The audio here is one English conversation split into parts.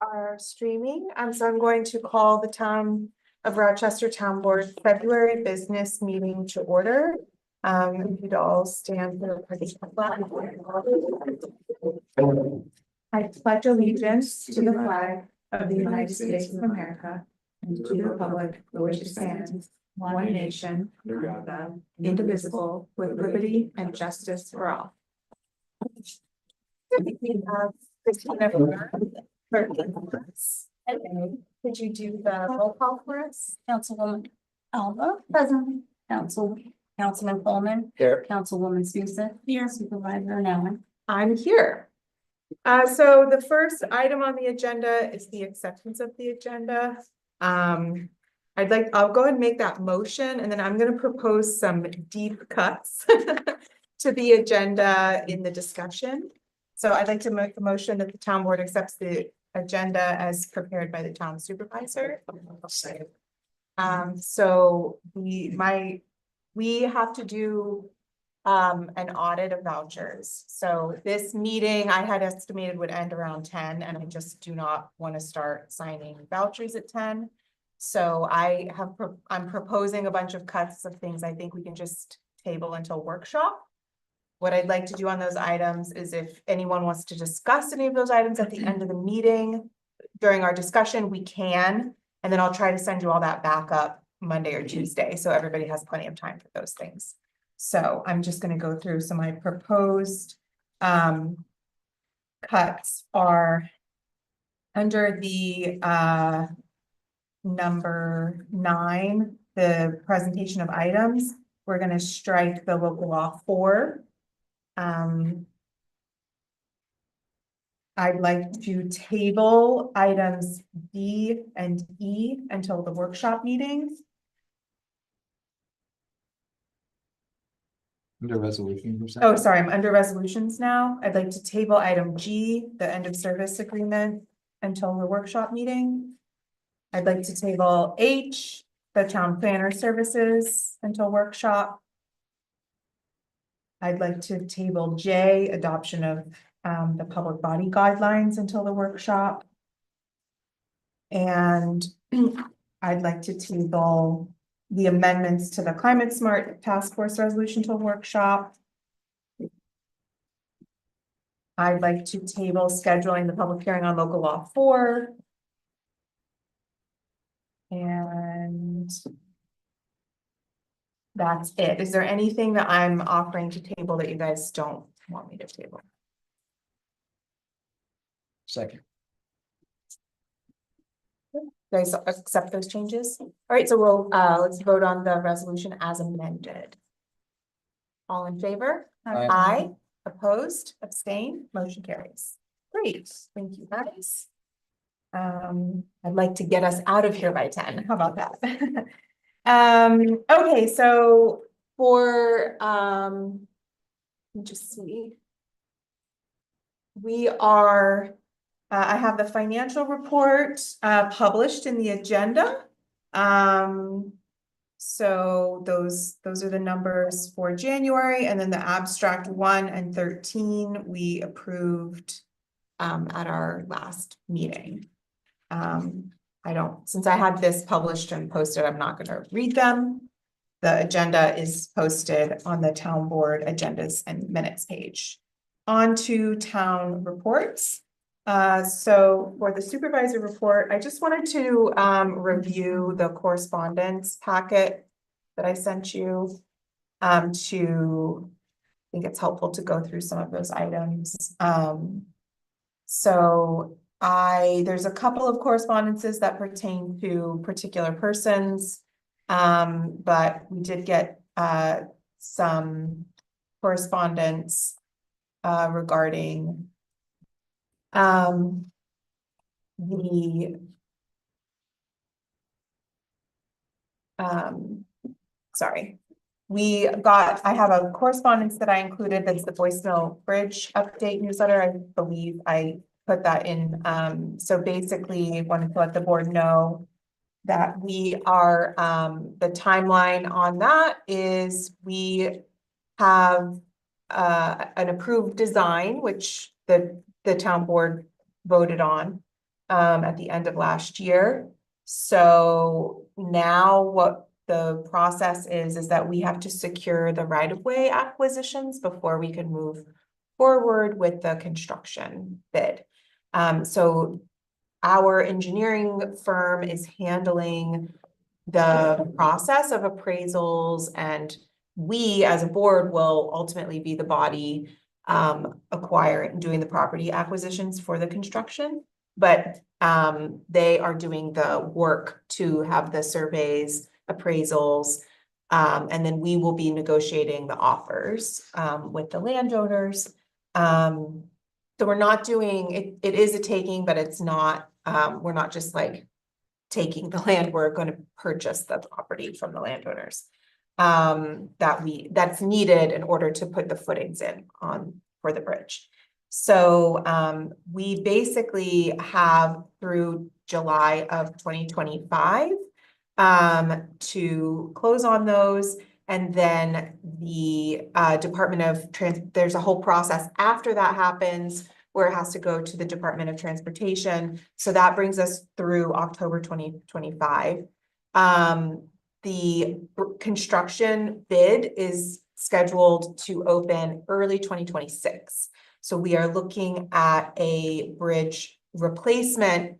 are streaming, so I'm going to call the Town of Rochester Town Board February business meeting to order. If you'd all stand for the pledge. I pledge allegiance to the flag of the United States of America and to the republic for which it stands, one nation, under God, indivisible, with liberty and justice for all. We have Christina could you do the roll call for us? Councilwoman Alba. Present. Councilman Coleman. Here. Councilwoman Souza. Here. Supervisor Nellen. I'm here. So the first item on the agenda is the acceptance of the agenda. I'll go ahead and make that motion, and then I'm going to propose some deep cuts to the agenda in the discussion. So I'd like to make the motion that the town board accepts the agenda as prepared by the town supervisor. So we have to do an audit of vouchers. So this meeting I had estimated would end around 10, and I just do not want to start signing vouchers at 10. So I'm proposing a bunch of cuts of things I think we can just table until workshop. What I'd like to do on those items is if anyone wants to discuss any of those items at the end of the meeting during our discussion, we can, and then I'll try to send you all that back up Monday or Tuesday, so everybody has plenty of time for those things. So I'm just going to go through. So my proposed cuts are under the number 9, the presentation of items. We're going to strike the local law 4. I'd like to table items D and E until the workshop meetings. Under resolution. Oh, sorry, I'm under resolutions now. I'd like to table item G, the end of service agreement, until the workshop meeting. I'd like to table H, the town planner services, until workshop. I'd like to table J, adoption of the public body guidelines, until the workshop. And I'd like to table the amendments to the Climate Smart Task Force resolution till workshop. I'd like to table scheduling the public hearing on local law 4. And that's it. Is there anything that I'm offering to table that you guys don't want me to table? Second. You guys accept those changes? All right, so we'll let's vote on the resolution as amended. All in favor? Aye. Aye. Opposed? Abstain? Motion carries. Great, thank you guys. I'd like to get us out of here by 10. How about that? Okay, so for let me just see. We are I have the financial report published in the agenda. So those are the numbers for January, and then the abstract 1 and 13 we approved at our last meeting. Since I had this published and posted, I'm not going to read them. The agenda is posted on the town board agendas and minutes page. On to town reports. So for the supervisor report, I just wanted to review the correspondence packet that I sent you I think it's helpful to go through some of those items. So there's a couple of correspondences that pertain to particular persons, but we did get some correspondence regarding I have a correspondence that I included that's the Boyce Mill Bridge update newsletter. I believe I put that in. So basically wanted to let the board know that we are the timeline on that is we have an approved design, which the town board voted on. at the end of last year. So now what the process is that we have to secure the right-of-way acquisitions before we can move forward with the construction bid. So our engineering firm is handling the process of appraisals, and we as a board will ultimately be the body acquiring, doing the property acquisitions for the construction. But they are doing the work to have the surveys, appraisals, and then we will be negotiating the offers with the landowners. So we're not doing it, it is a taking, but it's not, we're not just like taking the land, we're going to purchase the property from the landowners. That's needed in order to put the footings in for the bridge. So we basically have through July of 2025 to close on those. And then the Department of there's a whole process after that happens where it has to go to the Department of Transportation. So that brings us through October 2025. The construction bid is scheduled to open early 2026. So we are looking at a bridge replacement,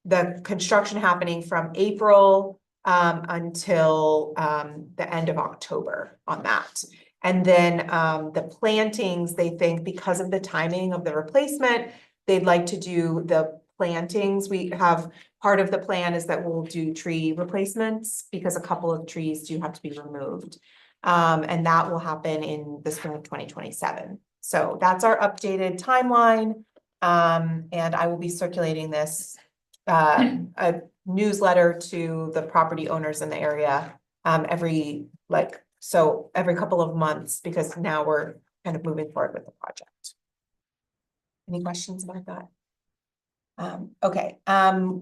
the construction happening from April until the end of October on that. And then the plantings, they think because of the timing of the replacement, they'd like to do the plantings. We have part of the plan is that we'll do tree replacements because a couple of trees do have to be removed. And that will happen in the spring of 2027. So that's our updated timeline. And I will be circulating this a newsletter to the property owners in the area every couple of months, because now we're kind of moving forward with the project. Any questions about that? Okay,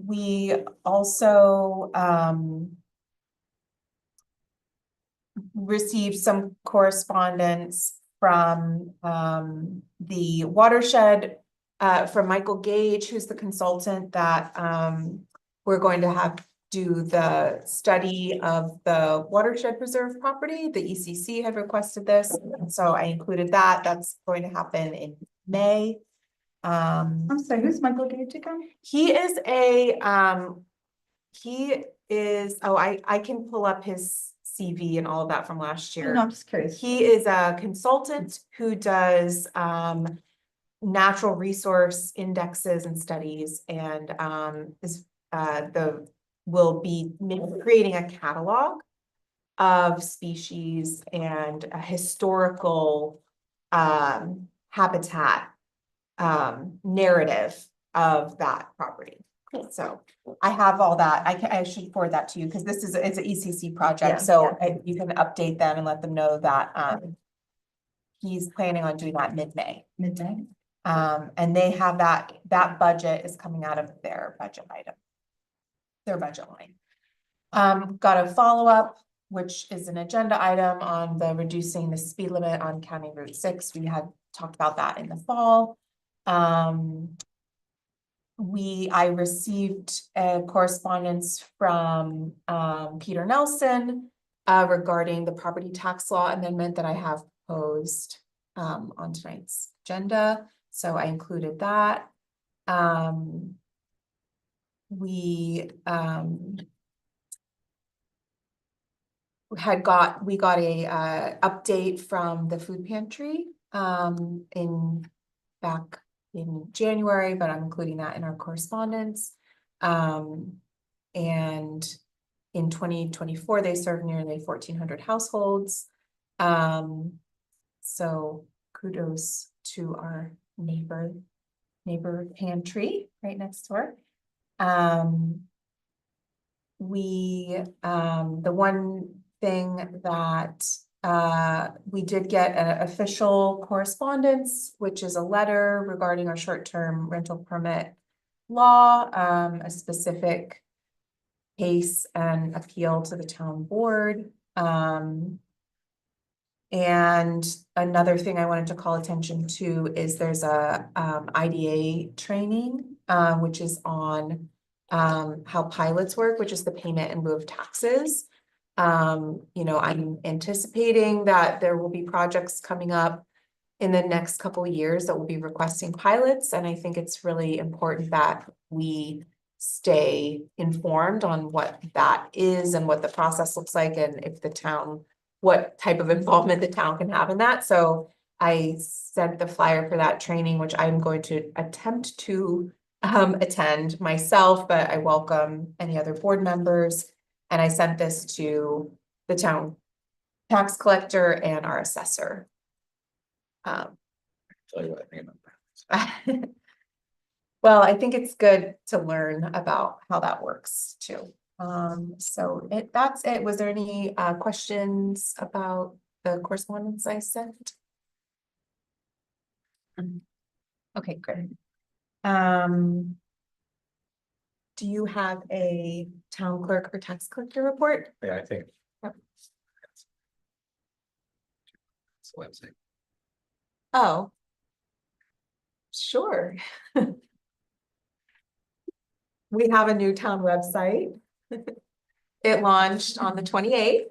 we also received some correspondence from the watershed from Michael Gage, who's the consultant that we're going to have do the study of the watershed preserve property. The ECC had requested this, so I included that. That's going to happen in May. I'm sorry, who's Michael Gage again? He is I can pull up his CV and all of that from last year. No, I'm just curious. He is a consultant who does natural resource indexes and studies, and will be creating a catalog of species and a historical habitat narrative of that property. So I have all that. I should forward that to you because it's an ECC project. You can update them and let them know that he's planning on doing that mid-May. Midday. And they have that budget is coming out of their budget item, their budget line. Got a follow-up, which is an agenda item on the reducing the speed limit on County Route 6. We had talked about that in the fall. I received a correspondence from Peter Nelson regarding the property tax law amendment that I have proposed on tonight's agenda. So I included that. We got a update from the food pantry back in January, but I'm including that in our correspondence. And in 2024, they served nearly 1,400 households. So kudos to our neighbor pantry right next door. The one thing that we did get an official correspondence, which is a letter regarding our short-term rental permit law, a specific case and appeal to the town board. And another thing I wanted to call attention to is there's a IDA training which is on how pilots work, which is the payment in lieu of taxes. You know, I'm anticipating that there will be projects coming up in the next couple of years that will be requesting pilots, and I think it's really important that we stay informed on what that is and what the process looks like, and if the town, what type of involvement the town can have in that. So I sent the flyer for that training, which I'm going to attempt to attend myself, but I welcome any other board members. And I sent this to the town tax collector and our assessor. Tell you what I think about that. Well, I think it's good to learn about how that works too. So that's it. Was there any questions about the correspondence I sent? Okay, great. Do you have a town clerk or tax collector report? Yeah, I think. Yep. It's the website. Oh. Sure. We have a new town website. It launched on the 28th.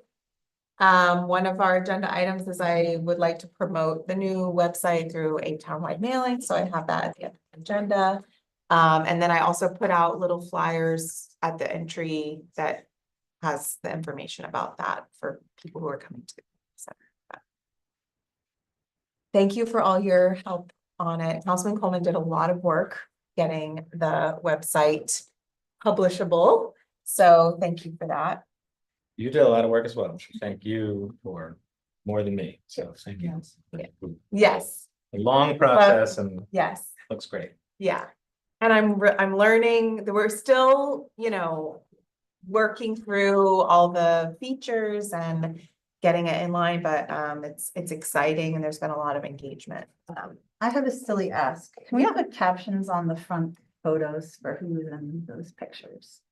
One of our agenda items is I would like to promote the new website through a townwide mailing, so I have that at the end of the agenda. And then I also put out little flyers at the entry that has the information about that for people who are coming to the center. Thank you for all your help on it. Councilman Coleman did a lot of work getting the website publishable, so thank you for that. You did a lot of work as well. Thank you for more than me. So thank you. Yes, A long process and yes. looks great. Yeah, and I'm learning that we're still, you know, working through all the features and getting it in line, but it's exciting and there's been a lot of engagement. I have a silly ask. Can we put captions on the front photos for who's in those pictures?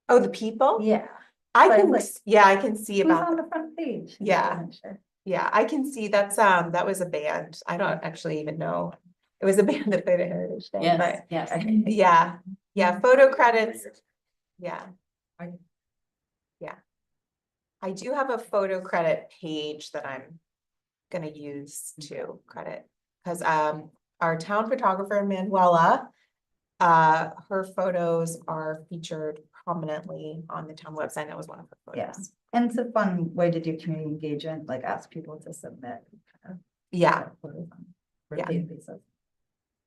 Oh, the people? Yeah. I Like- can, yeah, I can see Who's about, on the front page? Yeah. Sure. yeah, I can see that's that was a band. I don't actually even know. It was a band that played at Heritage Day, but Yes. yeah, yeah, photo credits. Yeah. Yeah. I do have a photo credit page that I'm gonna use to credit, because our town photographer Manuela, her photos are featured prominently on the town website. That was one of her photos. Yes. And it's a fun way to do community engagement, like ask people to submit. Yeah, Photos on Yeah. databases.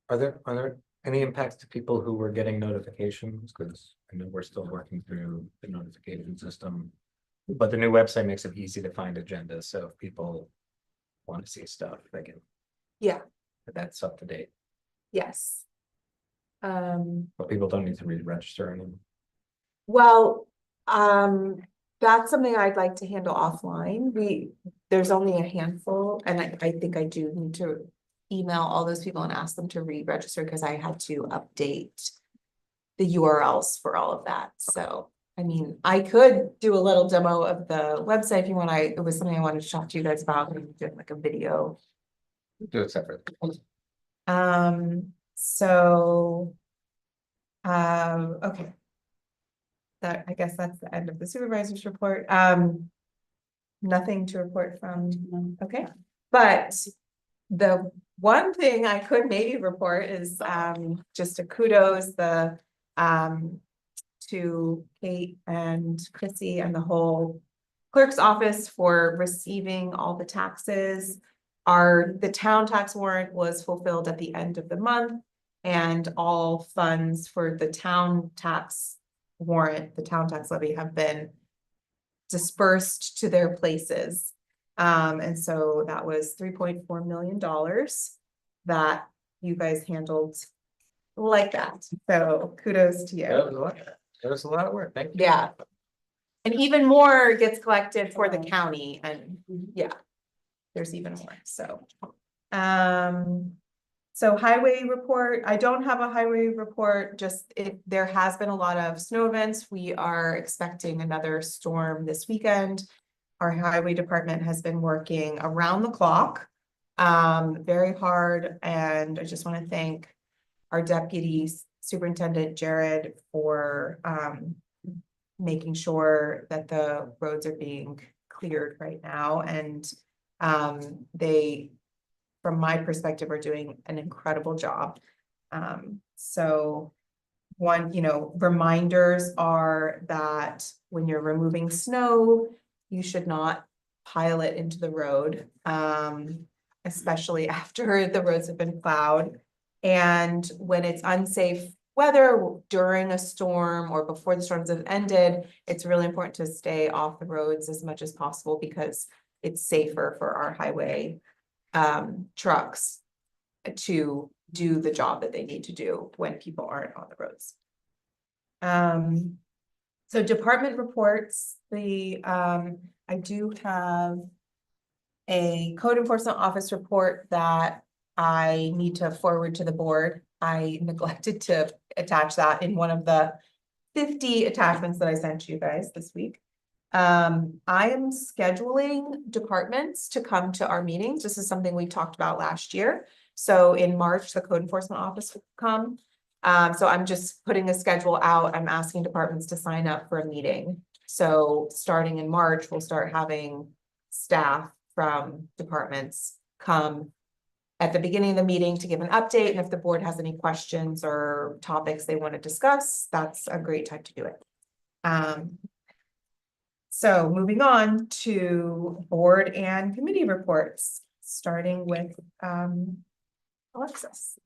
Are there any impacts to people who were getting notifications? Because I know we're still working through the notification system. But the new website makes it easy to find agendas, so if people want to see stuff, they can. Yeah. But that's up to date, yes. but people don't need to re-register anymore. Well, that's something I'd like to handle offline. There's only a handful, and I think I do need to email all those people and ask them to re-register, because I had to update the URLs for all of that. So, I mean, I could do a little demo of the website if you want. It was something I wanted to talk to you guys about, maybe doing like a video. Do it separately. So. Okay. That, I guess that's the end of the supervisor's report. Nothing to report from, okay, but the one thing I could maybe report is just a kudos to Kate and Chrissy and the whole clerk's office for receiving all the taxes. The town tax warrant was fulfilled at the end of the month, and all funds for the town tax warrant, the town tax levy, have been dispersed to their places. And so that was $3.4 million that you guys handled like that. So kudos to you. That was a lot of work. Thank you. Yeah. And even more gets collected for the county, and yeah, there's even more, so. So highway report, I don't have a highway report, just there has been a lot of snow events. We are expecting another storm this weekend. Our highway department has been working around the clock, very hard, and I just want to thank our deputy Superintendent Jared for, making sure that the roads are being cleared right now, and, they, from my perspective, are doing an incredible job. So one, reminders are that when you're removing snow, you should not pile it into the road, especially after the roads have been plowed. And when it's unsafe weather during a storm or before the storms have ended, it's really important to stay off the roads as much as possible because it's safer for our highway trucks to do the job that they need to do when people aren't on the roads. So department reports, I do have a code enforcement office report that I need to forward to the board. I neglected to attach that in one of the 50 attachments that I sent you guys this week. I am scheduling departments to come to our meetings. This is something we talked about last year. So in March, the code enforcement office will come. So I'm just putting a schedule out. I'm asking departments to sign up for a meeting. So starting in March, we'll start having staff from departments come at the beginning of the meeting to give an update. And if the board has any questions or topics they want to discuss, that's a great time to do it. So moving on to board and committee reports, starting with Alexis.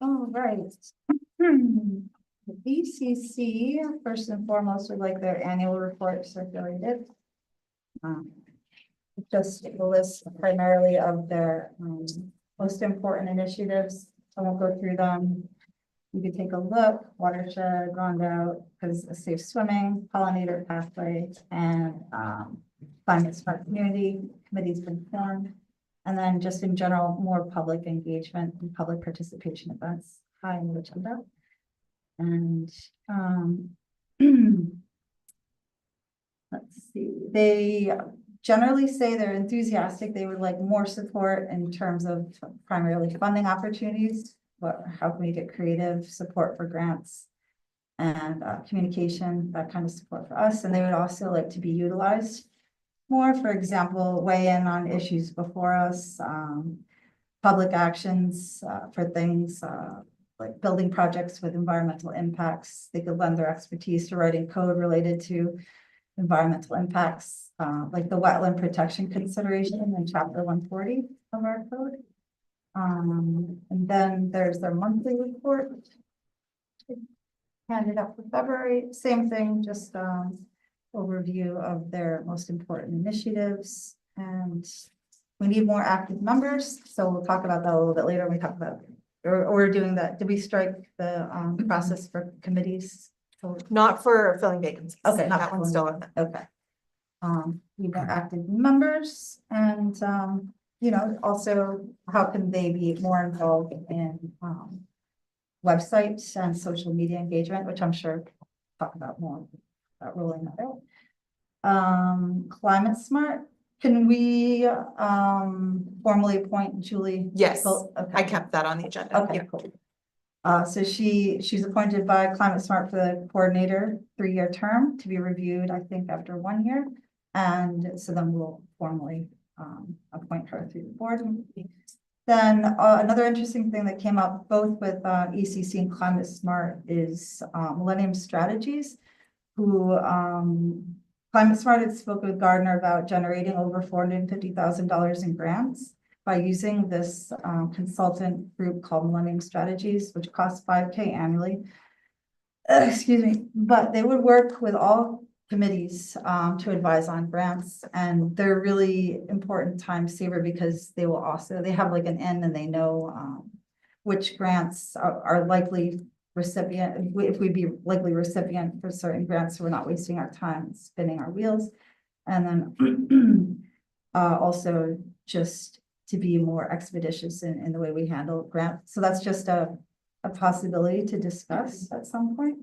All right. The BCC, first and foremost, would like their annual report circulated. Just a list primarily of their most important initiatives. I won't go through them. You could take a look, watershed, Roundout, because safe swimming, pollinator pathway, and climate smart community committee's been formed. And then just in general, more public engagement and public participation events. High in the agenda. And let's see, they generally say they're enthusiastic. They would like more support in terms of primarily funding opportunities. How can we get creative support for grants and communication, that kind of support for us. And they would also like to be utilized more, for example, weigh in on issues before us, public actions for things like building projects with environmental impacts. They could lend their expertise to writing code related to environmental impacts, like the wetland protection consideration in chapter 140 of our code. And then there's their monthly report. Handed up for February, same thing, just overview of their most important initiatives. And we need more active members, so we'll talk about that a little bit later when we talk about, or we're doing that. Did we strike the process for committees? Not for filling vacancies. Okay, not that one's still on. Okay. Need more active members, and also how can they be more involved in websites and social media engagement, which I'm sure we'll talk about more about rolling that out. Climate smart. Can we formally appoint Julie? Yes, Okay. I kept that on the agenda. Okay, Yeah. cool. So she's appointed by Climate Smart for the coordinator, 3-year term to be reviewed, I think, after 1 year. And so then we'll formally appoint her through the board. Then another interesting thing that came up both with ECC and Climate Smart is Millennium Strategies, who Climate Smart had spoken with Gardner about generating over $450,000 in grants by using this consultant group called Millennium Strategies, which costs $5,000 annually. Excuse me, but they would work with all committees to advise on grants, and they're really important time saver because they will also, they have like an end and they know which grants are likely recipient, if we'd be likely recipient for certain grants, so we're not wasting our time spinning our wheels. And then also just to be more expeditious in the way we handle grants. So that's just a possibility to discuss at some point.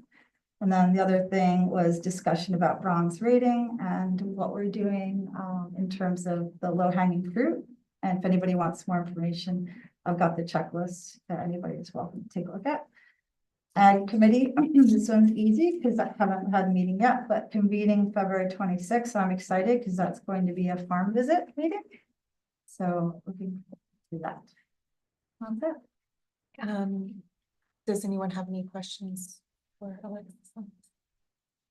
And then the other thing was discussion about bronze rating and what we're doing in terms of the low-hanging fruit. And if anybody wants more information, I've got the checklist that anybody is welcome to take a look at. Ag Committee, this one's easy because I haven't had a meeting yet, but convening February 26th, I'm excited because that's going to be a farm visit meeting. So looking forward to that. That's it. Does anyone have any questions for Alexis?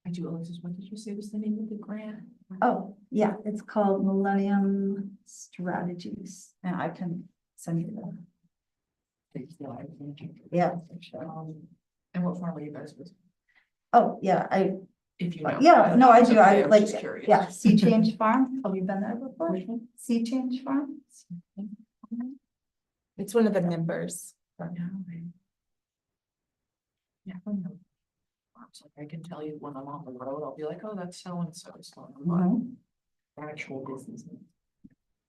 I do, Alexis, what did you say was the name of the grant? Oh, yeah, it's called Millennium Strategies, and I can send you that. Yeah. And what farm are you guys with? Oh, yeah, If you know. yeah, no, I do, I was like, just curious. yeah, Sea Change Farm, have you been there before? Sea Change Farm? It's one of the members. Yeah. Yeah. I know. It's like I can tell you when I'm on the road, I'll be like, oh, that's so and so. Mhm. Actual business.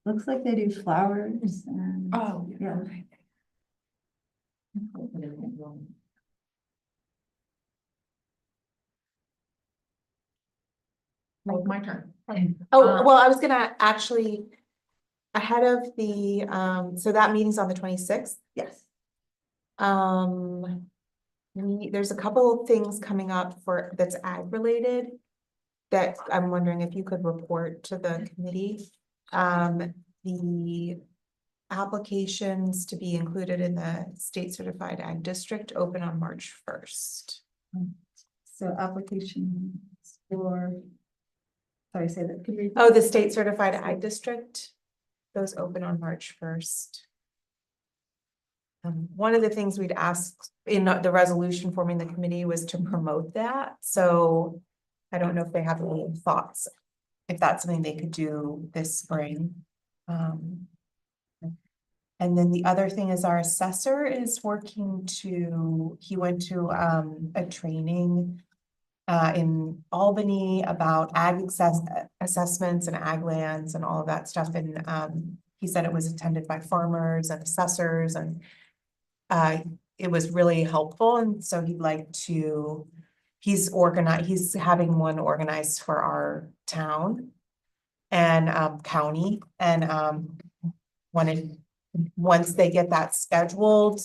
Looks like they do flowers and. Oh, Yeah. okay. Oh, my turn. Oh, well, I was gonna actually, ahead of the, so that meeting's on the 26th. Yes. There's a couple of things coming up that's ag related. That I'm wondering if you could report to the committee. The applications to be included in the state certified ag district open on March 1st. So application for. Sorry, say that. Could you repeat? Oh, the state certified ag district. Those open on March 1st. One of the things we'd asked in the resolution forming the committee was to promote that, so I don't know if they have any thoughts, if that's something they could do this spring. And then the other thing is our assessor is working he went to a training in Albany about ag assessments and ag lands and all of that stuff, and he said it was attended by farmers and assessors, and it was really helpful, and so he's having one organized for our town and county, and once they get that scheduled,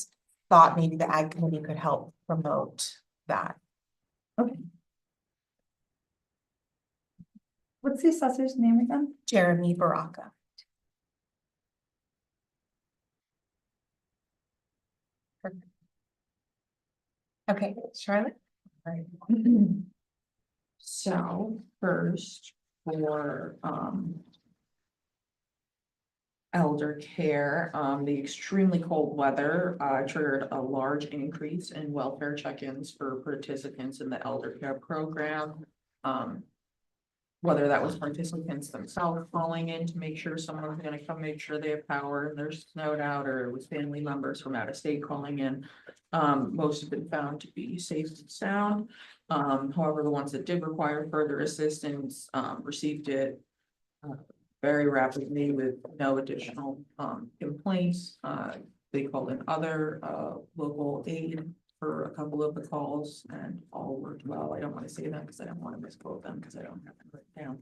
thought maybe the ag committee could help promote that. Okay. What's the assessor's name again? Jeremy Baraka. Perfect. Okay, Charlotte. All right. So first for elder care, the extremely cold weather triggered a large increase in welfare check-ins for participants in the elder care program. Whether that was participants themselves calling in to make sure someone was gonna come make sure they have power and they're snowed out, or it was family members from out of state calling in. Most have been found to be safe and sound. However, the ones that did require further assistance, received it very rapidly with no additional complaints. They called in other local aid for a couple of the calls and all worked well. I don't want to say that because I don't want to misquote them because I don't have them written down.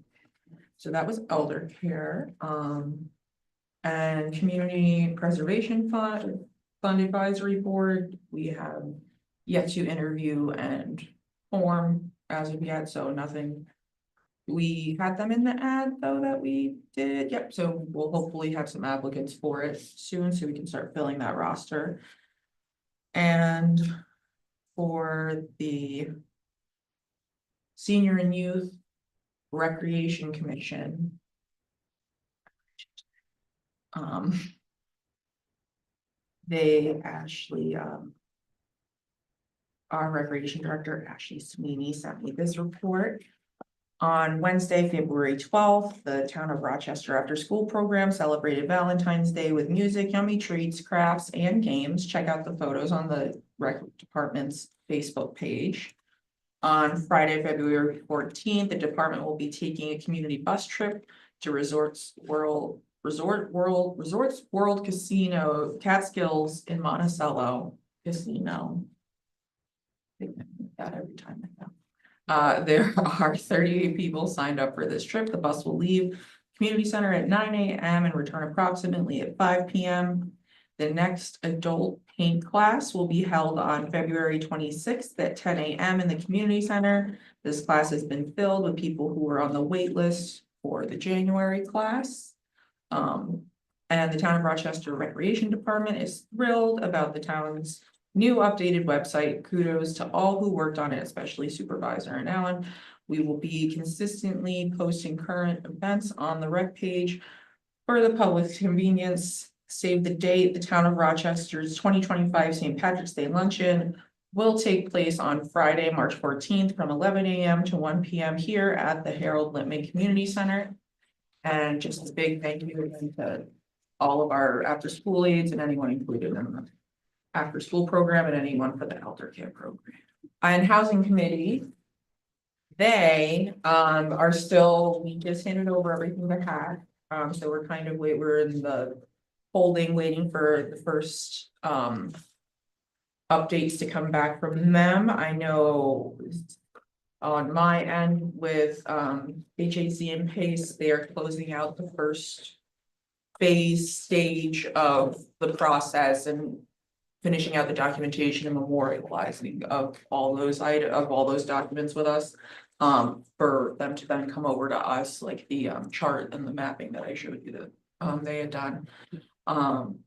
So that was elder care. And community preservation fund advisory board, we have yet to interview and form as of yet, so nothing. We had them in the ad though that we did, yep, so we'll hopefully have some applicants for it soon so we can start filling that roster. And for the Senior and Youth Recreation Commission. Our recreation director, Ashley Sweeney, sent me this report. On Wednesday, February 12th, the town of Rochester after school program celebrated Valentine's Day with music, yummy treats, crafts, and games. Check out the photos on the rec department's Facebook page. On Friday, February 14th, the department will be taking a community bus trip to Resorts World Casino, Catskills in Monticello Casino. I think that every time I go. There are 38 people signed up for this trip. The bus will leave community center at 9 a.m. and return approximately at 5 p.m. The next adult paint class will be held on February 26th at 10 a.m. in the community center. This class has been filled with people who were on the wait list for the January class. And the Town of Rochester Recreation Department is thrilled about the town's new updated website. Kudos to all who worked on it, especially Supervisor and Alan. We will be consistently posting current events on the rec page for the public's convenience. Save the date, the Town of Rochester's 2025 St. Patrick's Day Luncheon will take place on Friday, March 14th from 11 a.m. to 1 p.m. here at the Harold Lippman Community Center. And just a big thank you again to all of our after-school aides and anyone included in the after-school program and anyone for the elder care program. And Housing Committee, they are still, we just handed over everything they had. So we're kind of, we're in the holding, waiting for the first updates to come back from them. I know on my end with HAC and PACE, they are closing out the first phase stage of the process and finishing out the documentation and memorializing of all those documents with us. For them to then come over to us, like the chart and the mapping that I showed you that they had done.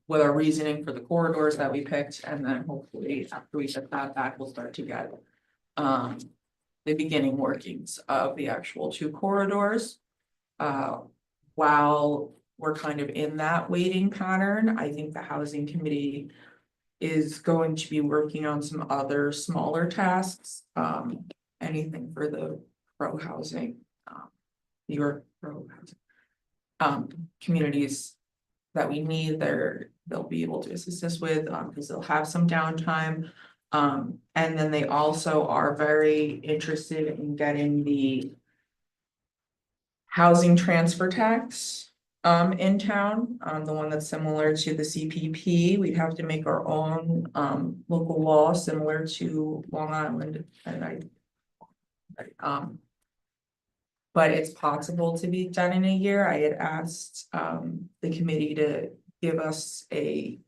With our reasoning for the corridors that we picked, and then hopefully after we get that back, we'll start to get the beginning workings of the actual two corridors. While we're kind of in that waiting pattern, I think the Housing Committee is going to be working on some other smaller tasks. Anything for the pro-housing, New York pro-housing communities that we need, they'll be able to assist us with, because they'll have some downtime. And then they also are very interested in getting the housing transfer tax in town, the one that's similar to the CPP. We have to make our own local law similar to Long Island, and but it's possible to be done in a year. I had asked the committee to give us a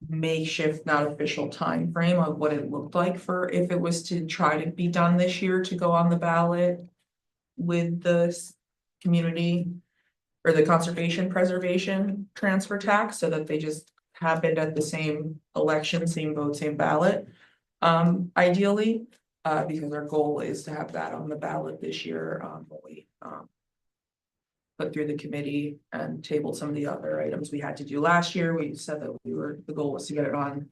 makeshift, not official time frame of what it looked like for if it was to try to be done this year to go on the ballot with the community or the conservation preservation transfer tax, so that they just happened at the same election, same vote, same ballot. Ideally, because our goal is to have that on the ballot this year, when we put through the committee and tabled some of the other items we had to do last year. We said that the goal was to get it on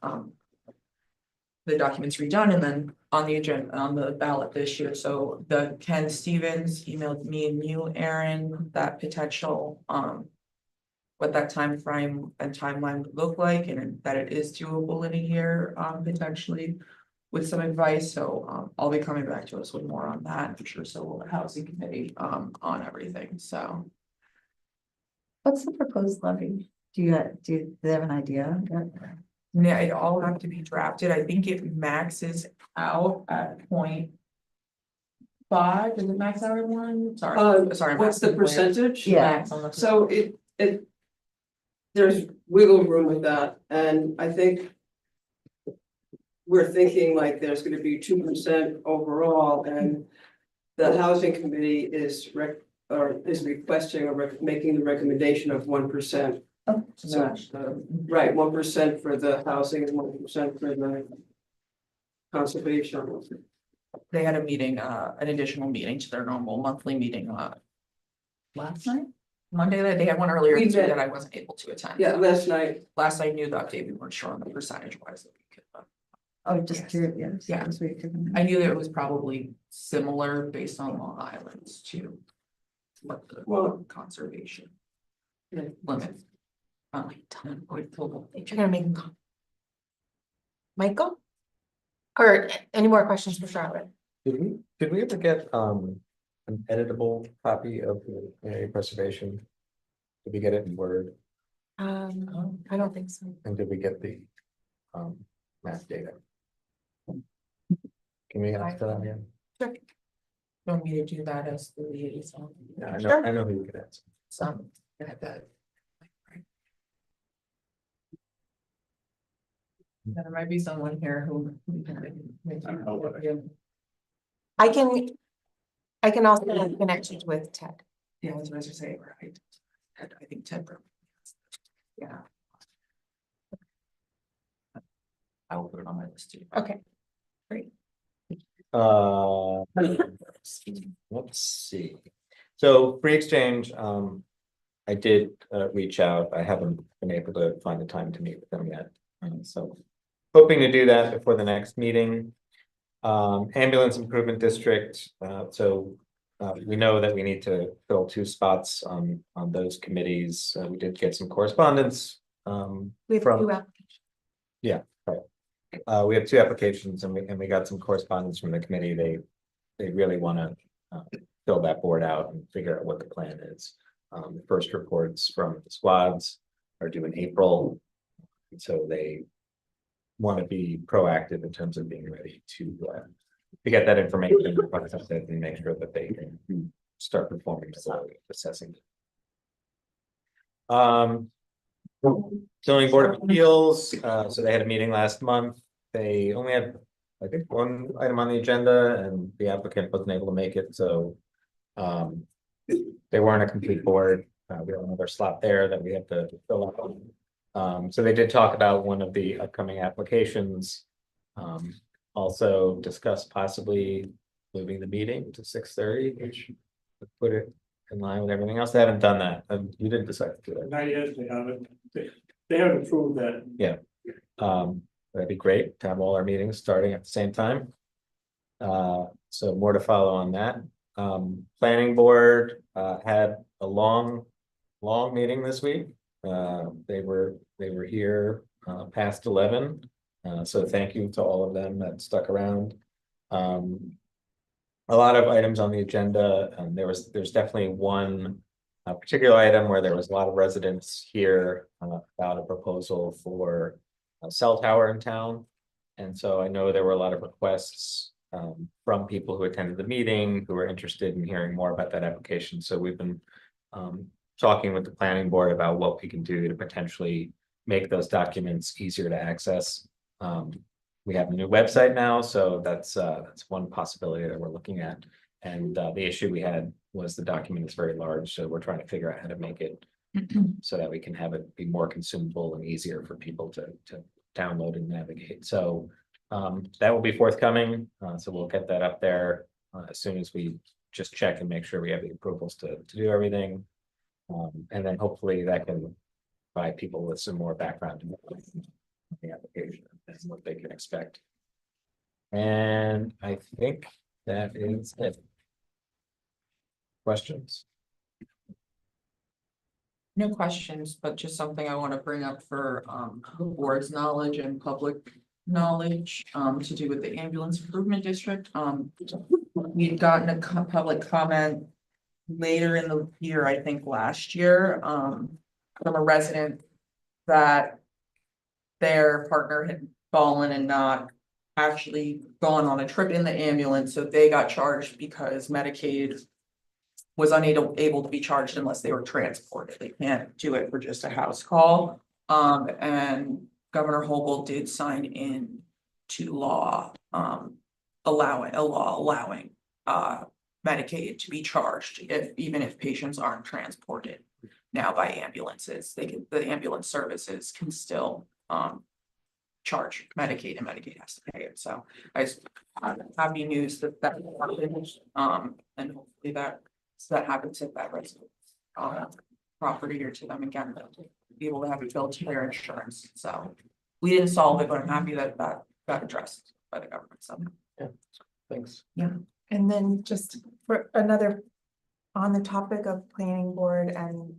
the documents redone and then on the agenda, on the ballot this year. So the Ken Stevens emailed me and you, Aaron, that potential, what that time frame and timeline would look like, and that it is doable in a year, potentially with some advice. So I'll be coming back to us with more on that, I'm sure. So will the Housing Committee on everything. So What's the proposed levy? Do they have an idea? yeah, it all have to be drafted. I think it maxes out at 0.5. Does it max out at 1? Sorry. What's the percentage? Yeah. Max on the- So there's wiggle room with that, and I think we're thinking like there's gonna be 2% overall, and the Housing Committee is requesting or making the recommendation of 1%. So that's the- Right, 1% for the housing and 1% for the conservation. They had a meeting, an additional meeting to their normal monthly meeting, last night? Monday, they had one earlier We this week did. that I wasn't able to attend. Yeah, last night, Last I knew the update, we weren't sure on the percentage wise that we could. Oh, just curious. Yes. Yeah. this week. I knew that it was probably similar based on Long Island's to what the Well- conservation limit. You're gonna make them come. Michael? Or any more questions for Charlotte? Did we ever get an editable copy of the community preservation? Did we get it in Word, I don't think so. and did we get the math data? Can we ask that again? Want me to do that as the liaison? Yeah, Sure. I know who you could ask. Some, I have that. There might be someone here who. I can also connect you with Ted. Yeah, I was about to say, right. I think Ted. Yeah. I will put it on my list too. Okay. Let's see. So Free Exchange, I did reach out. I haven't been able to find the time to meet with them yet. So hoping to do that before the next meeting. Ambulance Improvement District, we know that we need to fill 2 spots on those committees. We did get some correspondence. We have From- 2 applications. We have 2 applications and we got some correspondence from the committee. They really want to fill that board out and figure out what the plan is. The first reports from the squads are due in April. So they want to be proactive in terms of being ready to get that information and make sure that they can start performing the assessing. Zoning Board of Appeals, so they had a meeting last month. They only had, I think, 1 item on the agenda and the applicant wasn't able to make it, so. They weren't a complete board. We have another slot there that we have to fill up. So they did talk about one of the upcoming applications. Also discuss possibly moving the meeting to 6:30, which would put it in line with everything else. They haven't done that. You didn't decide to do that. Not yet, they haven't, they haven't approved that. That'd be great to have all our meetings starting at the same time. So more to follow on that. Planning board had a long meeting this week. They were here past 11. So thank you to all of them that stuck around. A lot of items on the agenda. There's definitely one particular item where there was a lot of residents here about a proposal for a cell tower in town. And so I know there were a lot of requests from people who attended the meeting who were interested in hearing more about that application. So we've been talking with the planning board about what we can do to potentially make those documents easier to access. We have a new website now, so that's one possibility that we're looking at. And the issue we had was the document is very large, so we're trying to figure out how to make it so that we can have it be more consumable and easier for people to download and navigate. So that will be forthcoming. So we'll get that up there as soon as we just check and make sure we have the approvals to do everything. And then hopefully that can provide people with some more background in the application and what they can expect. And I think that is it. Questions? No questions, but just something I want to bring up for the board's knowledge and public knowledge to do with the ambulance improvement district. We'd gotten a public comment later in the year, I think last year, from a resident that their partner had fallen and not actually gone on a trip in the ambulance, so they got charged because Medicaid was able to be charged unless they were transported. They can't do it for just a house call. And Governor Hochul did sign in to law, allowing Medicaid to be charged even if patients aren't transported now by ambulances. The ambulance services can still charge Medicaid and Medicaid has to pay it. So I just happy news that and hopefully that happens at that resident property or to them again, to be able to have it billed to their insurance. So we didn't solve it, but I'm happy that got addressed by the government. So Thanks. And then just for another, on the topic of planning board and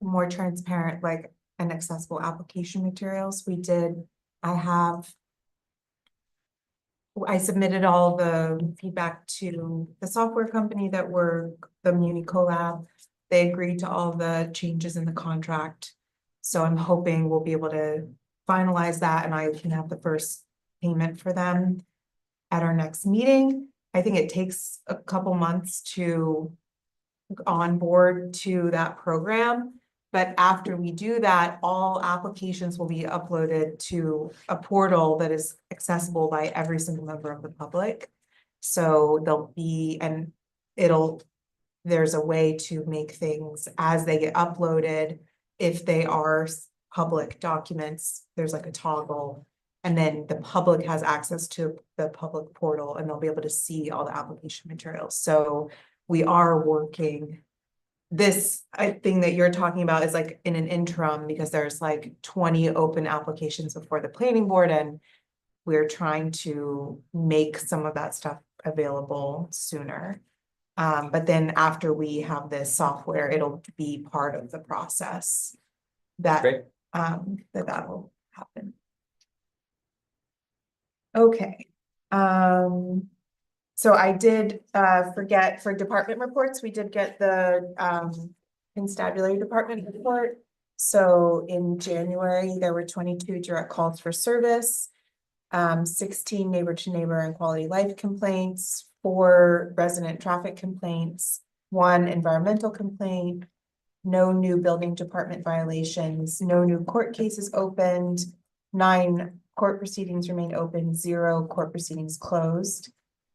more transparent, like, and accessible application materials, I submitted all the feedback to the software company that were the Muni Collab. They agreed to all the changes in the contract. So I'm hoping we'll be able to finalize that and I can have the first payment for them at our next meeting. I think it takes a couple months to onboard to that program. But after we do that, all applications will be uploaded to a portal that is accessible by every single member of the public. So there'll be, and there's a way to make things as they get uploaded. If they are public documents, there's like a toggle. And then the public has access to the public portal and they'll be able to see all the application materials. So we are working. This, thing that you're talking about is like in an interim because there's like 20 open applications before the planning board and we're trying to make some of that stuff available sooner. But then after we have this software, it'll be part of the process that, Great. that'll happen. Okay. So I did forget for department reports, we did get the constabulary department report. So in January, there were 22 direct calls for service, 16 neighbor to neighbor and quality life complaints, 4 resident traffic complaints, 1 environmental complaint, no new building department violations, no new court cases opened, 9 court proceedings remain open, 0 court proceedings closed.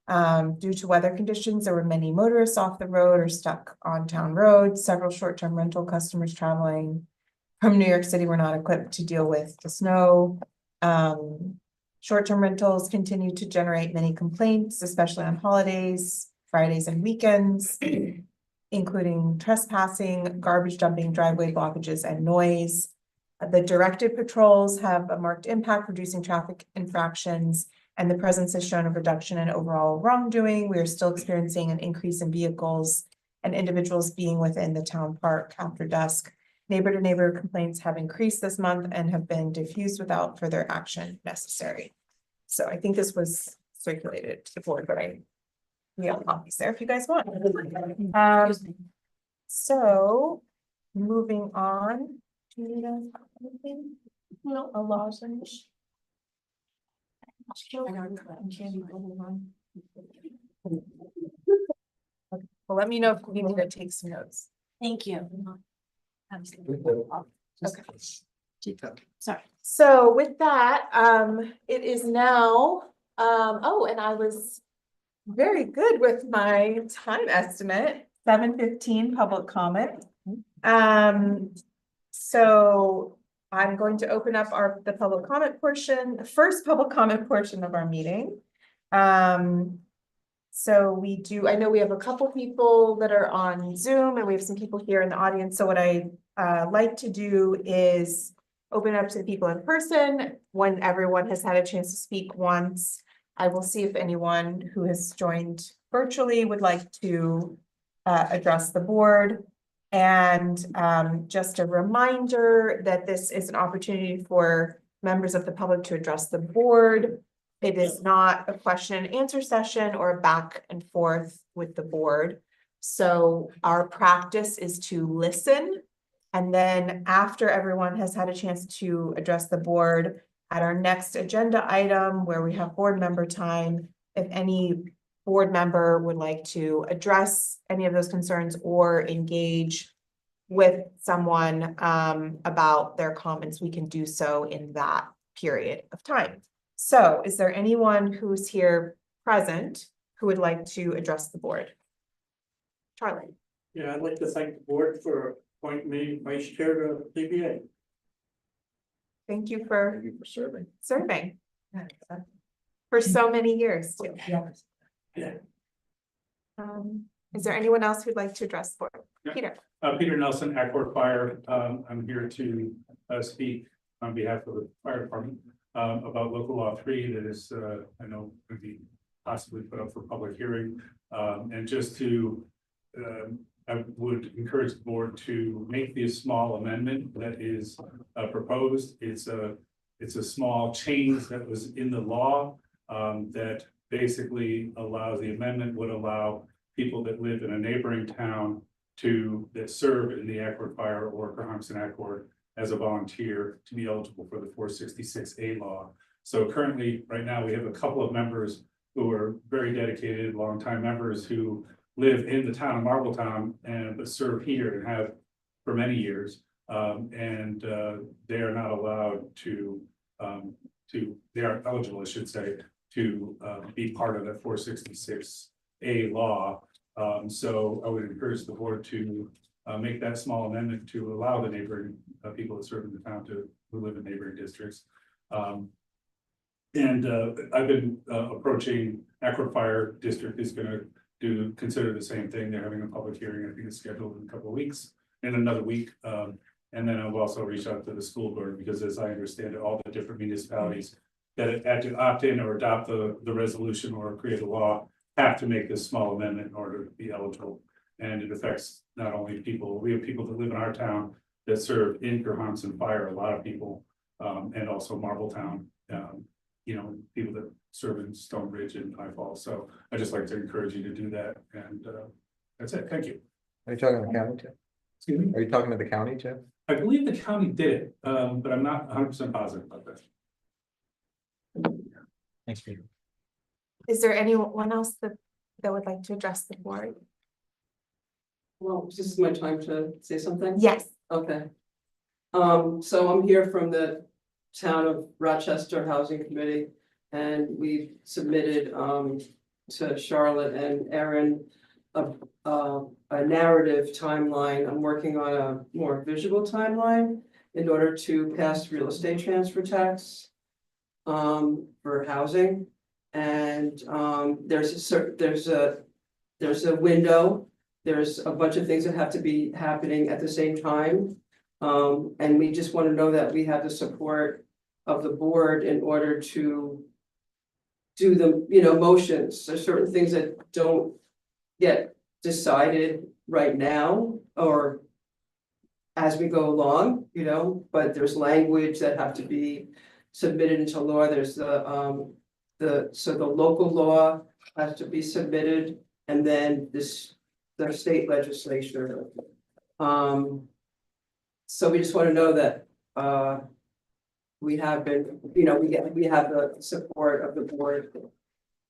Due to weather conditions, there were many motorists off the road or stuck on town roads. Several short-term rental customers traveling from New York City were not equipped to deal with the snow. Short-term rentals continue to generate many complaints, especially on holidays, Fridays and weekends, including trespassing, garbage dumping, driveway blockages, and noise. The directed patrols have a marked impact, reducing traffic infractions, and the presence has shown a reduction in overall wrongdoing. We are still experiencing an increase in vehicles and individuals being within the town park after dusk. Neighbor to neighbor complaints have increased this month and have been diffused without further action necessary. So I think this was circulated to the board, but we have copies there if you guys want. So moving on. Do you need anything? No, a lozenge. Okay, well, let me know if you need to take some notes. Thank you. Okay. Sorry. So with that, it is now, oh, and I was very good with my time estimate, 7:15 public comment. So I'm going to open up the public comment portion, the first public comment portion of our meeting. So I know we have a couple people that are on Zoom and we have some people here in the audience. So what I like to do is open it up to the people in person. When everyone has had a chance to speak once, I will see if anyone who has joined virtually would like to address the board. And just a reminder that this is an opportunity for members of the public to address the board. It is not a question and answer session or a back and forth with the board. So our practice is to listen. And then after everyone has had a chance to address the board at our next agenda item where we have board member time, if any board member would like to address any of those concerns or engage with someone about their comments, we can do so in that period of time. So is there anyone who's here present who would like to address the board? Charlie. Yeah, I'd like to thank the board for appointing me vice chair to PBA. Thank you for serving. serving for so many years too. Yeah. Is there anyone else who'd like to address the board? Yeah. Peter. Peter Nelson, Ackworth Fire. I'm here to speak on behalf of the fire department about local law 3 that is, I know, going to be possibly put up for public hearing. And just to, I would encourage the board to make this small amendment that is proposed. It's a small change that was in the law that basically allows, the amendment would allow people that live in a neighboring town that serve in the Ackworth Fire or Cohasset Ackworth as a volunteer to be eligible for the 466A law. So currently, right now, we have a couple of members who are very dedicated, longtime members who live in the town of Marbletown but serve here and have for many years. They are not allowed they are eligible, I should say, to be part of that 466A law. So I would encourage the board to make that small amendment to allow the neighboring people that serve in the town who live in neighboring districts. I've been approaching Aquifer Fire District is gonna consider the same thing. They're having a public hearing, I think it's scheduled in a couple of weeks, in another week. And then I've also reached out to the school board, because as I understand it, all the different municipalities that had to opt in or adopt the resolution or create a law have to make this small amendment in order to be eligible. And it affects not only people, we have people that live in our town that serve in Johansson Fire, a lot of people, and also Marbletown, people that serve in Stone Ridge and High Falls. So I just like to encourage you to do that. And that's it. Thank you. Are you talking to the county, Jeff? Excuse me. Are you talking to the county, Jeff? I believe the county did it, but I'm not 100% positive about that. Thanks, Peter. Is there anyone else that would like to address the board? Well, this is my time to say something? Yes. Okay. So I'm here from the Town of Rochester Housing Committee, and we've submitted to Charlotte and Erin a narrative timeline. I'm working on a more visual timeline in order to pass real estate transfer tax for housing. And there's a window. There's a bunch of things that have to be happening at the same time. And we just want to know that we have the support of the board in order to do the, motions. There's certain things that don't get decided right now or as we go along, but there's language that have to be submitted into law. There's the local law has to be submitted, and then the state legislature. So we just want to know that we have been, we have the support of the board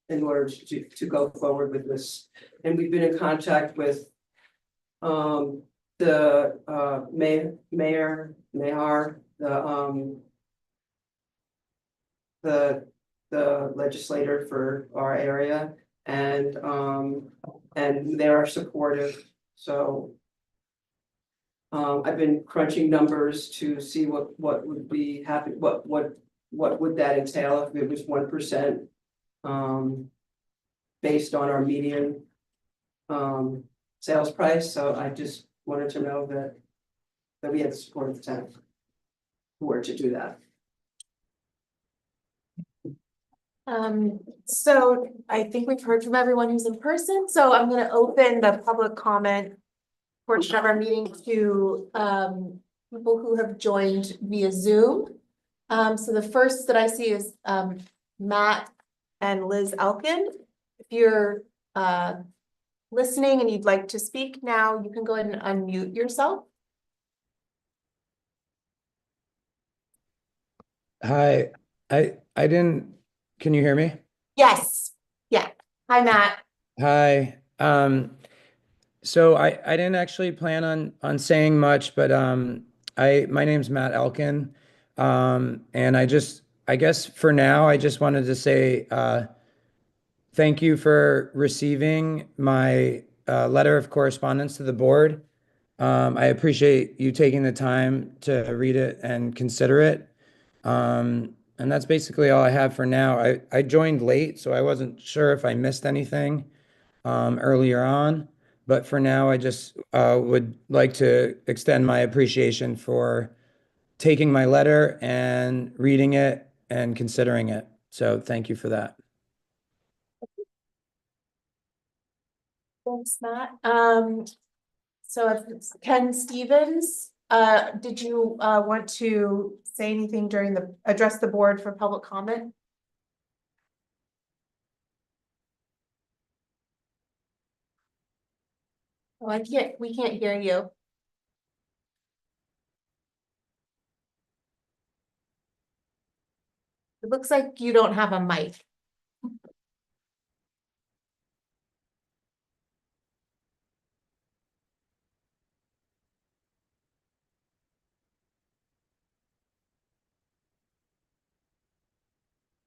in order to go forward with this. And we've been in contact with the mayor, the legislator for our area, and they are supportive. So I've been crunching numbers to see what would be happy, what would that entail if it was 1%, based on our median sales price. So I just wanted to know that we had the support of the town who to do that. So I think we've heard from everyone who's in person, so I'm gonna open the public comment portion of our meeting to people who have joined via Zoom. So the first that I see is Matt and Liz Elkin. If you're listening and you'd like to speak now, you can go ahead and unmute yourself. Hi, I didn't, can you hear me? Yes, yeah. Hi, Matt. Hi, so I didn't actually plan on saying much, but my name's Matt Elkin. And I guess for now, I just wanted to say thank you for receiving my letter of correspondence to the board. I appreciate you taking the time to read it and consider it. And that's basically all I have for now. I joined late, so I wasn't sure if I missed anything earlier on. But for now, I just would like to extend my appreciation for taking my letter and reading it and considering it. So thank you for that. Thanks, Matt. So if Ken Stevens, did you want to say anything during address the board for public comment? Oh, we can't hear you. It looks like you don't have a mic.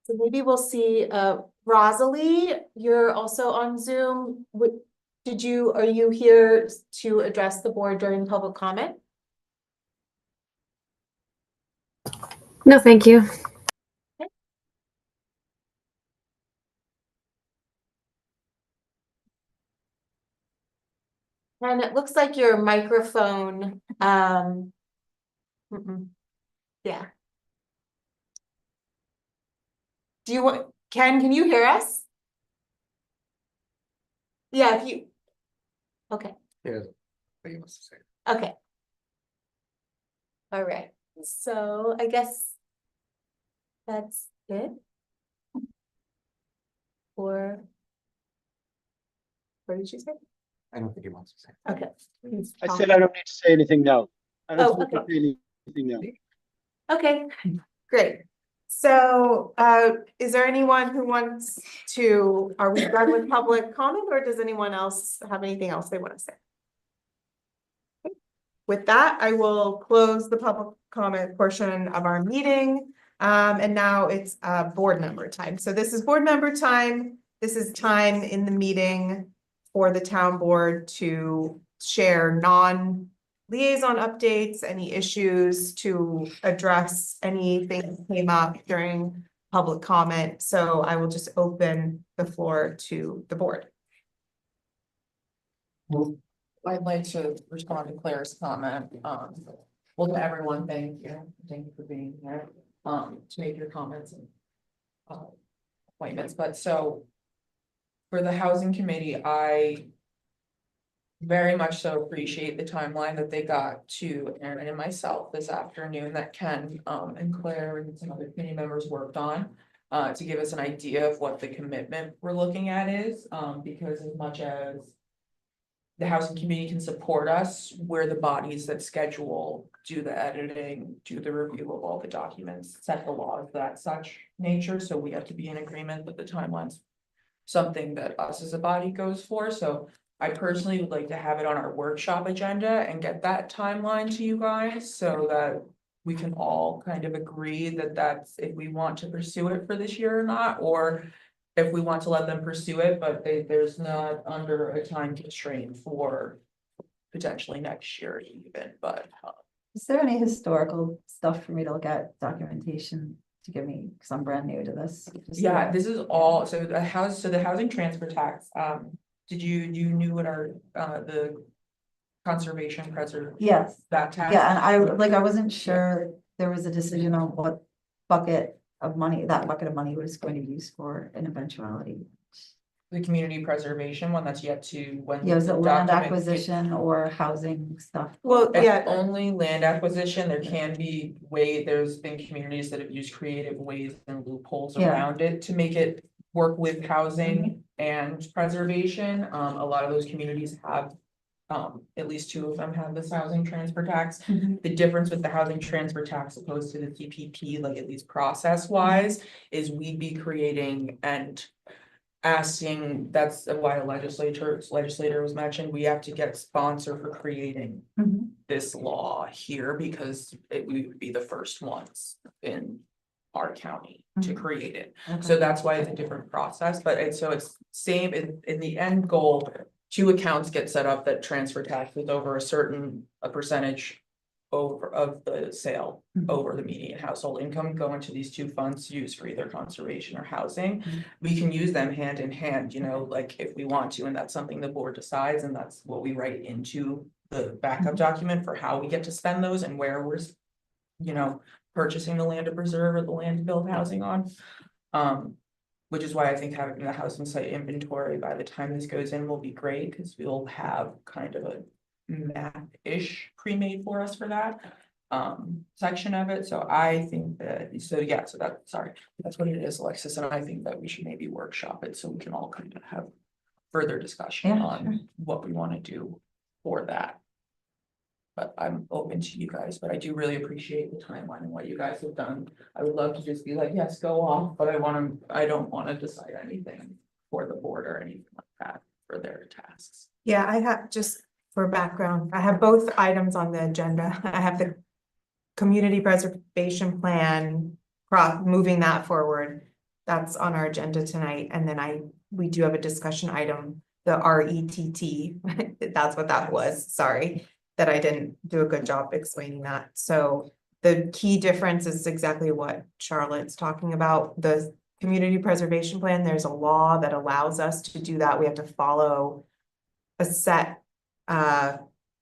So maybe we'll see, Rosalie, you're also on Zoom. Are you here to address the board during public comment? No, thank you. And it looks like your microphone, yeah. Do you want, Ken, can you hear us? Yeah, if you. Okay, Yeah. What he wants to say. okay. All right, so I guess that's it. Or. What did you say? I don't think he wants to say. Okay. please I talk. said I don't need to say anything now. I Oh, don't need to say anything now. Okay, great. So, is there anyone who wants to, are we done with public comment, or does anyone else have anything else they want to say? Okay. With that, I will close the public comment portion of our meeting. And now it's board member time. So this is board member time. This is time in the meeting for the town board to share non-liaison updates, any issues, to address anything that came up during public comment. So I will just open the floor to the board. I'd like to respond to Claire's comment. Well, to everyone, thank you for being here, to make your comments and appointments, but so for the housing committee, I very much so appreciate the timeline that they got to Aaron and myself this afternoon that Ken and Claire and some other committee members worked on to give us an idea of what the commitment we're looking at is, because as much as the housing committee can support us, we're the bodies that schedule, do the editing, do the review of all the documents, set the law of that such nature, so we have to be in agreement that the timelines something that us as a body goes for, so I personally would like to have it on our workshop agenda and get that timeline to you guys so that we can all kind of agree that that's if we want to pursue it for this year or not, or if we want to let them pursue it, but there's not under a time constraint for potentially next year even, but. Is there any historical stuff for me to look at, documentation to give me, because I'm brand new to this? Just Yeah, this is all, so the housing transfer tax, did you knew what our, the conservation preserve Yes, that tax? yeah, and I wasn't sure there was a decision on what bucket of money, that bucket of money was going to be used for an eventuality. The community preservation one that's yet to, when. Yeah, was it the land document- acquisition or housing stuff? Well, It's yeah, only land acquisition, there can be there's been communities that have used creative ways and loopholes Yeah. around it to make it work with housing and preservation. A lot of those communities have, at least 2 of them have this housing transfer tax. Mhm. The difference with the housing transfer tax opposed to the TPP, like at least process wise, is we'd be creating and asking, that's why a legislator was mentioned, we have to get sponsor for creating Mhm. this law here because we would be the first ones in our county to Mhm. create it. Okay. So that's why it's a different process, but it's same in the end goal, 2 accounts get set up that transfer tax with over a percentage over of the sale Mhm. over the median household income go into these 2 funds used for either conservation or housing. Mhm. We can use them hand in hand, like if we want to, and that's something the board decides, and that's what we write into the backup document for how we get to spend those and where we're purchasing the land to preserve or the land to build housing on. Which is why I think having the housing site inventory by the time this goes in will be great, because we'll have kind of a map-ish pre-made for us for that section of it. So I think that, that's what it is, Alexis, and I think that we should maybe workshop it so we can all kind of have further discussion Yeah, on sure. what we want to do for that. But I'm open to you guys, but I do really appreciate the timeline and what you guys have done. I would love to just be like, yes, go off, but I don't want to decide anything for the board or anything like that for their tasks. yeah, I have, just for background, I have both items on the agenda. I have the community preservation plan, moving that forward. that's on our agenda tonight, and then we do have a discussion item, the RETT, that's what that was, sorry. That I didn't do a good job explaining that, so the key difference is exactly what Charlotte's talking about, the community preservation plan, there's a law that allows us to do that, we have to follow a set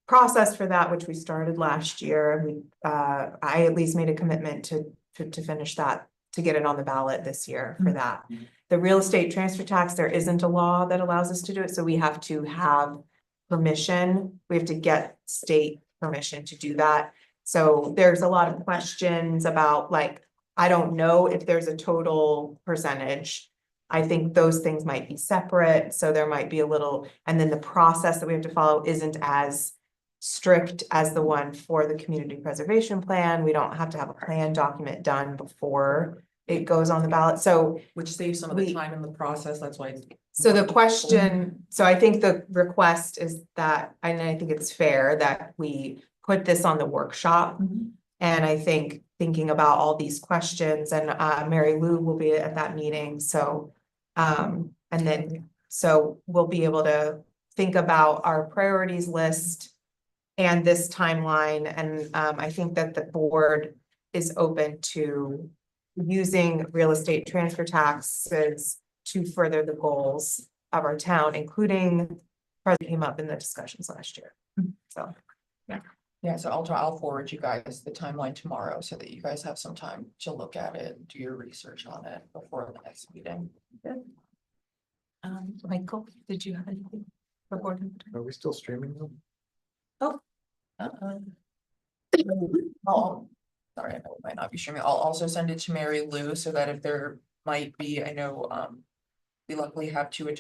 process for that, which we started last year, we I at least made a commitment to finish that, to get it on the ballot this year for that. The real estate transfer tax, there isn't a law that allows us to do it, so we have to have permission, we have to get state permission to do that. So there's a lot of questions about, like, I don't know if there's a total percentage. I think those things might be separate, so there might be a little, and then the process that we have to follow isn't as strict as the one for the community preservation plan. We don't have to have a plan document done before it goes on the ballot, so. Which saves some of the We- time in the process, that's why. So the question, so I think the request is that, and I think it's fair that we put this on the workshop. Mhm. And I think thinking about all these questions, and Mary Lou will be at that meeting, so. And then, so we'll be able to think about our priorities list. And this timeline, and I think that the board is open to using real estate transfer taxes to further the goals of our town, including part that came up in the discussions last year. So, Yeah, so I'll forward you guys the timeline tomorrow so that you guys have some time to look at it, and do your research on it before the next meeting. Michael, did you have anything? for board member? Are we still streaming them? Sorry, I know it might not be streaming. I'll also send it to Mary Lou so that if there might be, I know, we luckily have two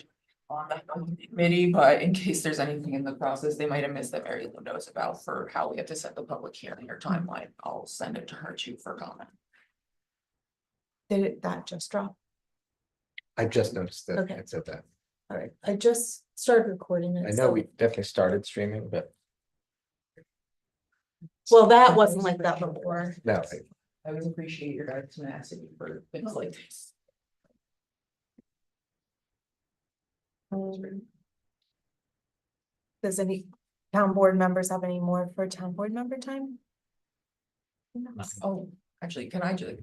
on that committee, but in case there's anything in the process, they might have missed that Mary Lou knows about for how we have to set the public hearing or timeline. I'll send it to her too for comment. Did that just drop? I just noticed that Okay. it said that. All right, I just started recording it. I know we definitely started streaming, but Well, that wasn't like that before. no, I always appreciate your guys' tenacity for things like this. Does any town board members have any more for town board member time? Oh, actually, can I just,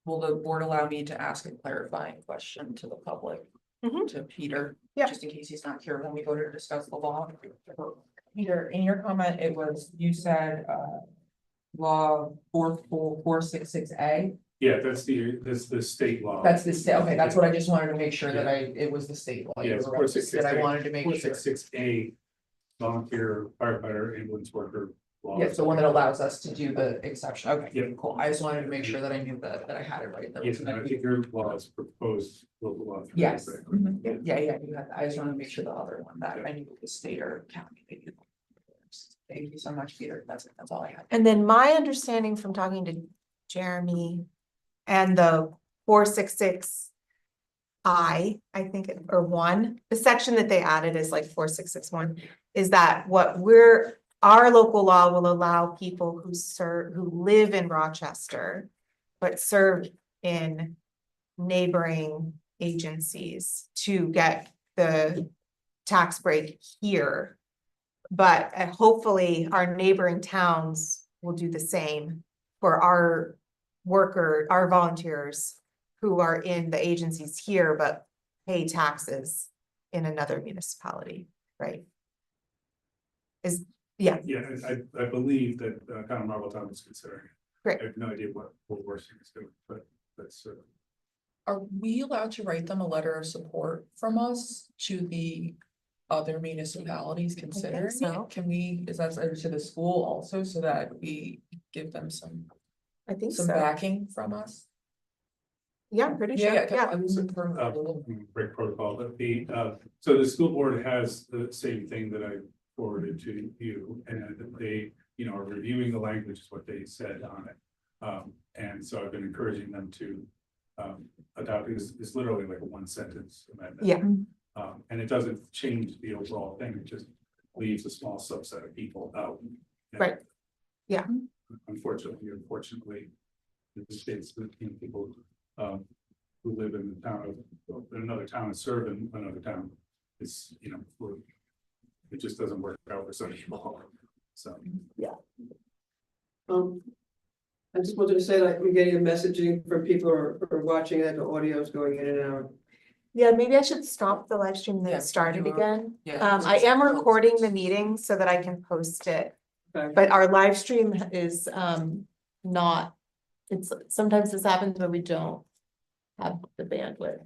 will the board allow me to ask a clarifying question to the public? Mhm. To Peter? Yeah. Just in case he's not here when we go to discuss the law. Peter, in your comment, it was, you said, law 466A. Yeah, that's the state law. That's the state, okay, that's what I just wanted to make sure that it was the state law. you Yes, were right, that I wanted to make sure. 466A, volunteer firefighter, ambulance worker law. Yes, the one that allows us to do the exception, okay, Yeah. cool, I just wanted to make sure that I knew that I had it right. There Yes, was and I think your law is proposed local law. Yes, mhm, yeah, you had, I just wanted to make sure the other one that I knew it was state or county. Thank you so much, Peter, that's all I had. And then my understanding from talking to Jeremy and the 466 I think, or one, the section that they added is like 4661, is that our local law will allow people who live in Rochester, but serve in neighboring agencies to get the tax break here. But hopefully our neighboring towns will do the same for our volunteers who are in the agencies here, but pay taxes in another municipality, right? Yeah, I believe that Town of Marlborough is considering it. Great. I have no idea what Worcester is doing, but that's. Are we allowed to write them a letter of support from us to the other municipalities considering so. it? Can we, is that to the school also, so that we give them some I think so. backing from us? Yeah, I'm pretty sure, Yeah, yeah. I was. Break protocol, but so the school board has the same thing that I forwarded to you, and they, are reviewing the language is what they said on it. And so I've been encouraging them to adopt it. It's literally like a one sentence amendment. Yeah. And it doesn't change the overall thing, it just leaves a small subset of people out. Right. Yeah. Unfortunately, the states, people who live in the town of, in another town and serve in another town. It's, you know, it just doesn't work out for some people, so. I just wanted to say, like, we're getting a messaging from people who are watching it, the audio is going in and out. Yeah, maybe I should stop the live stream and Yeah, then start it do a- again. yeah. I am recording the meeting so that I can post it, Okay. but our live stream is not. It's, sometimes this happens when we don't have the bandwidth.